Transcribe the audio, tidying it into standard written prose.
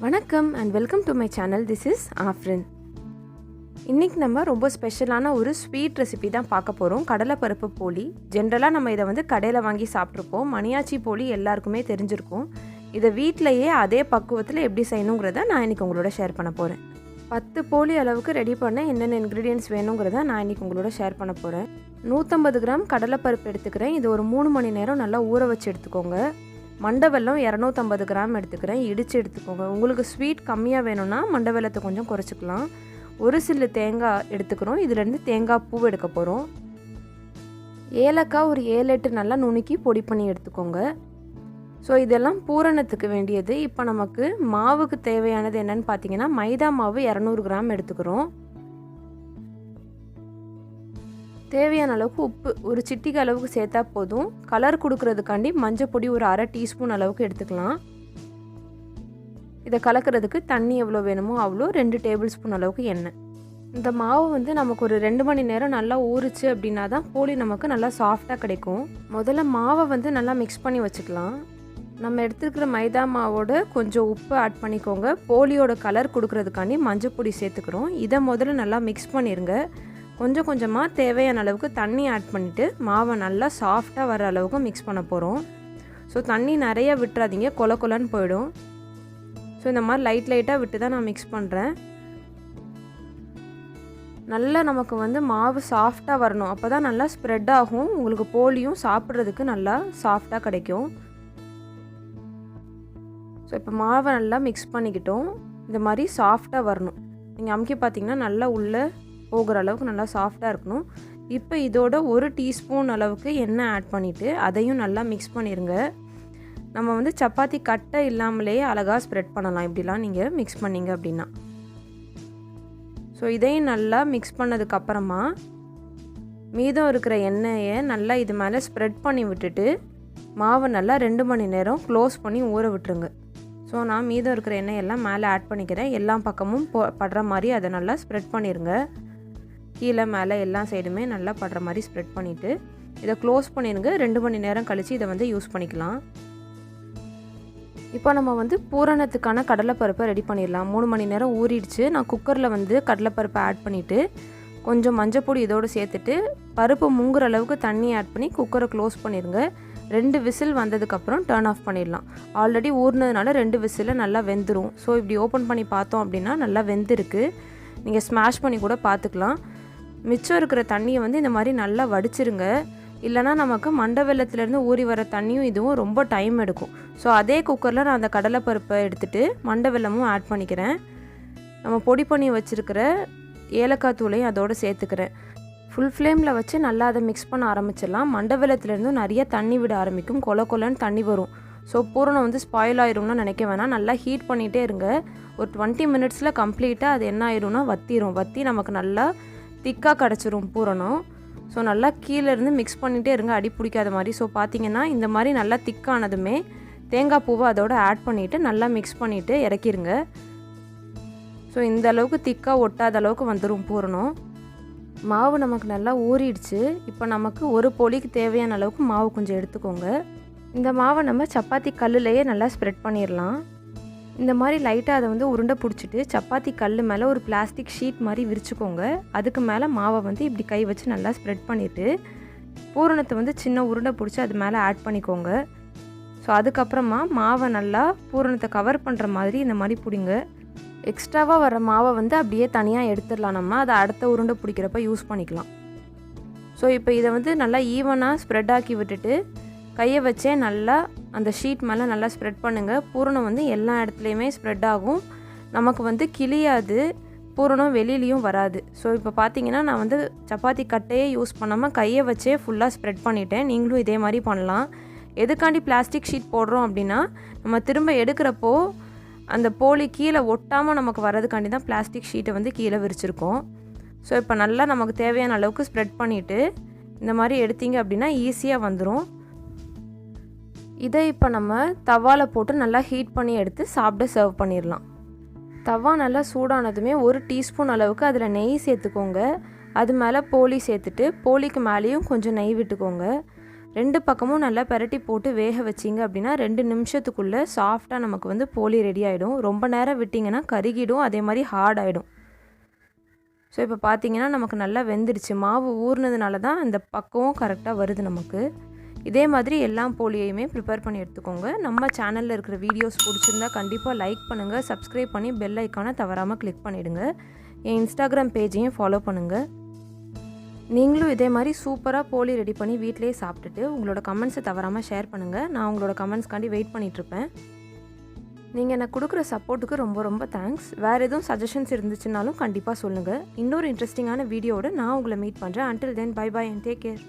வணக்கம் and welcome to my channel. This is Aafrin. இன்னைக்கு நம்ம ரொம்ப ஸ்பெஷலான ஒரு ஸ்வீட் ரெசிபி தான் பார்க்க போறோம். கடலை பருப்பு போலி. ஜெனரலா நம்ம இத வந்து கடையில வாங்கி சாப்பிட்டுருப்போம். மணியாச்சி போலி எல்லாருக்குமே தெரிஞ்சிருக்கும். இத வீட்லயே அதே பக்குவத்துல எப்படி செய்யணும்ங்கறத நான் இன்னைக்கு உங்களோட ஷேர் பண்ண போறேன். 10 போலி அளவுக்கு ரெடி பண்ண என்னென்ன இன்கிரிடியன்ட்ஸ் வேணும்ங்கறத நான் இன்னைக்கு உங்களோட ஷேர் பண்ண போறேன். 150 கிராம் கடலை பருப்பு எடுத்துக்கிறேன். இது ஒரு 3 மணி நேரம் நல்லா ஊற வச்சு எடுத்துக்கோங்க. மண்டை வெல்லம் 250 கிராம் எடுத்துக்கிறேன். இடிச்சு எடுத்துக்கோங்க. உங்களுக்கு ஸ்வீட் கம்மியாக வேணும்னா மண்டை வெல்லத்தை கொஞ்சம் குறைச்சிக்கலாம். ஒரு சில்லு தேங்காய் எடுத்துக்கிறோம். இதுலேருந்து தேங்காய் பூ எடுக்க போகிறோம். ஏலக்காய் ஒரு 7-8 நல்லா நுணுக்கி பொடி பண்ணி எடுத்துக்கோங்க. ஸோ இதெல்லாம் பூரணத்துக்கு வேண்டியது. இப்போ நமக்கு மாவுக்கு தேவையானது என்னன்னு பார்த்தீங்கன்னா மைதா மாவு 200 கிராம் எடுத்துக்கிறோம். தேவையான அளவுக்கு உப்பு ஒரு சிட்டிக்கு அளவுக்கு சேர்த்தா போதும். கலர் கொடுக்கறதுக்காண்டி மஞ்சள் பொடி ஒரு 1/2 டீஸ்பூன் அளவுக்கு எடுத்துக்கலாம். இதை கலக்கிறதுக்கு தண்ணி எவ்வளோ வேணுமோ அவ்வளோ 2 டேபிள் ஸ்பூன் அளவுக்கு எண்ணெய். இந்த மாவு வந்து நமக்கு ஒரு 2 மணி நேரம் நல்லா ஊறிச்சு அப்படின்னா தான் போலி நமக்கு நல்லா சாஃப்டாக கிடைக்கும். முதல்ல மாவை வந்து நல்லா மிக்ஸ் பண்ணி வச்சுக்கலாம். நம்ம எடுத்துக்கிற மைதா மாவோட கொஞ்சம் உப்பு ஆட் பண்ணிக்கோங்க. போலியோட கலர் கொடுக்கறதுக்காண்டி மஞ்சள் பொடி சேர்த்துக்கிறோம். இதை முதல்ல நல்லா மிக்ஸ் பண்ணிடுங்க. கொஞ்சம் கொஞ்சமாக தேவையான அளவுக்கு தண்ணி ஆட் பண்ணிவிட்டு மாவை நல்லா சாஃப்டாக வர அளவுக்கு மிக்ஸ் பண்ண போகிறோம். ஸோ தண்ணி நிறைய விட்டுறாதீங்க, கொல கொலன்னு போயிடும். ஸோ இந்த மாதிரி லைட்டாக விட்டு தான் நான் மிக்ஸ் பண்ணுறேன். நல்லா நமக்கு வந்து மாவு சாஃப்டாக வரணும். அப்போ தான் நல்லா ஸ்ப்ரெட் ஆகும். உங்களுக்கு போலியும் சாப்பிட்றதுக்கு நல்லா சாஃப்டாக கிடைக்கும். ஸோ இப்போ மாவை நல்லா மிக்ஸ் பண்ணிக்கிட்டோம். இந்த மாதிரி சாஃப்டாக வரணும். நீங்கள் அமுக்கி பார்த்தீங்கன்னா நல்லா உள்ளே போகிற அளவுக்கு நல்லா சாஃப்டாக இருக்கணும். இப்போ இதோட 1 டீஸ்பூன் அளவுக்கு எண்ணெய் ஆட் பண்ணிவிட்டு அதையும் நல்லா மிக்ஸ் பண்ணிடுங்க. நம்ம வந்து சப்பாத்தி கட்டை இல்லாமலே அழகாக ஸ்ப்ரெட் பண்ணலாம். இப்படிலாம் நீங்கள் மிக்ஸ் பண்ணிங்க அப்படின்னா. ஸோ இதையும் நல்லா மிக்ஸ் பண்ணதுக்கப்புறமா மீதம் இருக்கிற எண்ணெயை நல்லா இது மேலே ஸ்ப்ரெட் பண்ணி விட்டுட்டு மாவை நல்லா 2 மணி நேரம் க்ளோஸ் பண்ணி ஊற விட்டுருங்க. ஸோ நான் மீதம் இருக்கிற எண்ணெயெல்லாம் மேலே ஆட் பண்ணிக்கிறேன். எல்லா பக்கமும் படுற மாதிரி அதை நல்லா ஸ்ப்ரெட் பண்ணிடுங்க. கீழே மேலே எல்லா சைடுமே நல்லா படுற மாதிரி ஸ்ப்ரெட் பண்ணிவிட்டு இதை க்ளோஸ் பண்ணிடுங்க. 2 மணி நேரம் கழித்து இதை வந்து யூஸ் பண்ணிக்கலாம். இப்போ நம்ம வந்து பூரணத்துக்கான கடலைப்பருப்பை ரெடி பண்ணிடலாம். 3 மணி நேரம் ஊறிடுச்சு. நான் குக்கரில் வந்து கடலைப்பருப்பை ஆட் பண்ணிவிட்டு கொஞ்சம் மஞ்சப்பொடி இதோடு சேர்த்துட்டு பருப்பு முங்குற அளவுக்கு தண்ணி ஆட் பண்ணி குக்கரை க்ளோஸ் பண்ணிடுங்க. 2 விசில் வந்ததுக்கப்புறம் டர்ன் ஆஃப் பண்ணிடலாம். ஆல்ரெடி ஊறினதுனால 2 விசிலில் நல்லா வெந்துடும். ஸோ இப்படி ஓப்பன் பண்ணி பார்த்தோம் அப்படின்னா நல்லா வெந்திருக்கு. நீங்கள் ஸ்மாஷ் பண்ணி கூட பார்த்துக்கலாம். மிச்சம் இருக்கிற தண்ணியை வந்து இந்த மாதிரி நல்லா வடிச்சிருங்க. இல்லைனா நமக்கு மண்டை வெல்லத்துலேருந்து ஊறி வர தண்ணியும் இதுவும் ரொம்ப டைம் எடுக்கும். ஸோ அதே குக்கரில் நான் அந்த கடலைப்பருப்பை எடுத்துகிட்டு மண்டை வெல்லமும் ஆட் பண்ணிக்கிறேன். நம்ம பொடி பண்ணி வச்சுருக்கிற ஏலக்காய் தூளையும் அதோடு சேர்த்துக்கிறேன். ஃபுல் ஃப்ளேமில் வச்சு நல்லா அதை மிக்ஸ் பண்ண ஆரம்பிச்சிடலாம். மண்டை வெல்லத்துலேருந்தும் நிறைய தண்ணி விட ஆரம்பிக்கும். கொலன்னு தண்ணி வரும். ஸோ பூரணம் வந்து ஸ்பாயில் ஆயிரும்னு நினைக்க வேணாம். நல்லா ஹீட் பண்ணிகிட்டே இருங்க. ஒரு 20 மினிட்ஸில் கம்ப்ளீட்டாக அது என்ன ஆயிரும்னா வற்றி நமக்கு நல்லா திக்காக கிடச்சிரும் பூரணம். ஸோ நல்லா கீழேருந்து மிக்ஸ் பண்ணிகிட்டே இருங்க, அடி பிடிக்காத மாதிரி. ஸோ பார்த்தீங்கன்னா இந்த மாதிரி நல்லா திக்கானதுமே தேங்காய் பூவை அதோடு ஆட் பண்ணிவிட்டு நல்லா மிக்ஸ் பண்ணிவிட்டு இறக்கிடுங்க. ஸோ இந்த அளவுக்கு திக்காக ஒட்டாத அளவுக்கு வந்துடும் பூரணம். மாவு நமக்கு நல்லா ஊறிடுச்சு. இப்போ நமக்கு ஒரு போலிக்கு தேவையான அளவுக்கு மாவு கொஞ்சம் எடுத்துக்கோங்க. இந்த மாவை நம்ம சப்பாத்தி கல்லுலேயே நல்லா ஸ்ப்ரெட் பண்ணிடலாம். இந்த மாதிரி லைட்டாக அதை வந்து உருண்டை பிடிச்சிட்டு சப்பாத்தி கல் மேலே ஒரு பிளாஸ்டிக் ஷீட் மாதிரி விரிச்சுக்கோங்க. அதுக்கு மேலே மாவை வந்து இப்படி கை வச்சு நல்லா ஸ்ப்ரெட் பண்ணிவிட்டு பூரணத்தை வந்து சின்ன உருண்டை பிடிச்சி அது மேலே ஆட் பண்ணிக்கோங்க. ஸோ அதுக்கப்புறமா மாவை நல்லா பூரணத்தை கவர் பண்ணுற மாதிரி இந்த மாதிரி பிடிங்க. எக்ஸ்ட்ராவாக வர மாவை வந்து அப்படியே தனியாக எடுத்துடலாம். நம்ம அதை அடுத்த உருண்டை பிடிக்கிறப்ப யூஸ் பண்ணிக்கலாம். ஸோ இப்போ இதை வந்து நல்லா ஈவனாக ஸ்ப்ரெட் ஆக்கி விட்டுட்டு கையை வச்சே நல்லா அந்த ஷீட் மேலே நல்லா ஸ்ப்ரெட் பண்ணுங்கள். பூரணம் வந்து எல்லா இடத்துலையுமே ஸ்ப்ரெட் ஆகும். நமக்கு வந்து கிளியாது, பூரணம் வெளியிலையும் வராது. ஸோ இப்போ பார்த்தீங்கன்னா நான் வந்து சப்பாத்தி கட்டையே யூஸ் பண்ணாமல் கையை வச்சே ஃபுல்லாக ஸ்ப்ரெட் பண்ணிட்டேன். நீங்களும் இதே மாதிரி பண்ணலாம். எதுக்காண்டி பிளாஸ்டிக் ஷீட் போடுறோம் அப்படின்னா நம்ம திரும்ப எடுக்கிறப்போ அந்த போலி கீழே ஒட்டாமல் நமக்கு வர்றதுக்காண்டி தான் பிளாஸ்டிக் ஷீட்டை வந்து கீழே விரிச்சிருக்கோம். ஸோ இப்போ நல்லா நமக்கு தேவையான அளவுக்கு ஸ்ப்ரெட் பண்ணிவிட்டு இந்த மாதிரி எடுத்தீங்க அப்படின்னா ஈஸியாக வந்துடும். இதை இப்போ நம்ம தவாவில் போட்டு நல்லா ஹீட் பண்ணி எடுத்து சாப்பிட சர்வ் பண்ணிடலாம். தவா நல்லா சூடானதுமே 1 டீஸ்பூன் அளவுக்கு அதில் நெய் சேர்த்துக்கோங்க. அது மேலே போலி சேர்த்துட்டு போலிக்கு மேலேயும் கொஞ்சம் நெய் விட்டுக்கோங்க. 2 பக்கமும் நல்லா பெரட்டி போட்டு வேக வச்சிங்க அப்படின்னா 2 நிமிஷத்துக்குள்ளே சாஃப்டாக நமக்கு வந்து போலி ரெடி ஆகிடும். ரொம்ப நேரம் விட்டிங்கன்னா கருகிடும், அதே மாதிரி ஹார்ட் ஆகிடும். ஸோ இப்போ பார்த்தீங்கன்னா நமக்கு நல்லா வெந்துடுச்சு. மாவு ஊறினதுனால தான் இந்த பக்கமும் கரெக்டாக வருது நமக்கு. இதே மாதிரி எல்லா போலியையுமே ப்ரிப்பேர் பண்ணி எடுத்துக்கோங்க. நம்ம சேனலில் இருக்கிற வீடியோஸ் பிடிச்சிருந்தா கண்டிப்பாக லைக் பண்ணுங்கள், சப்ஸ்கிரைப் பண்ணி பெல் ஐக்கானை தவறாமல் கிளிக் பண்ணிவிடுங்க. என் இன்ஸ்டாகிராம் பேஜையும் ஃபாலோ பண்ணுங்கள். நீங்களும் இதே மாதிரி சூப்பராக போலி ரெடி பண்ணி வீட்டிலே சாப்பிட்டுட்டு உங்களோட கமெண்ட்ஸை தவறாமல் ஷேர் பண்ணுங்கள். நான் உங்களோட கமெண்ட்ஸ்க்காண்டி வெயிட் பண்ணிகிட்ருப்பேன். நீங்கள் எனக்கு கொடுக்குற சப்போர்ட்டுக்கு ரொம்ப ரொம்ப தேங்க்ஸ். வேறு எதுவும் சஜஷன்ஸ் இருந்துச்சுனாலும் கண்டிப்பாக சொல்லுங்கள். இன்னொரு இன்ட்ரெஸ்டிங்கான வீடியோவோட நான் உங்களை மீட் பண்ணுறேன். Until then, bye bye and take care.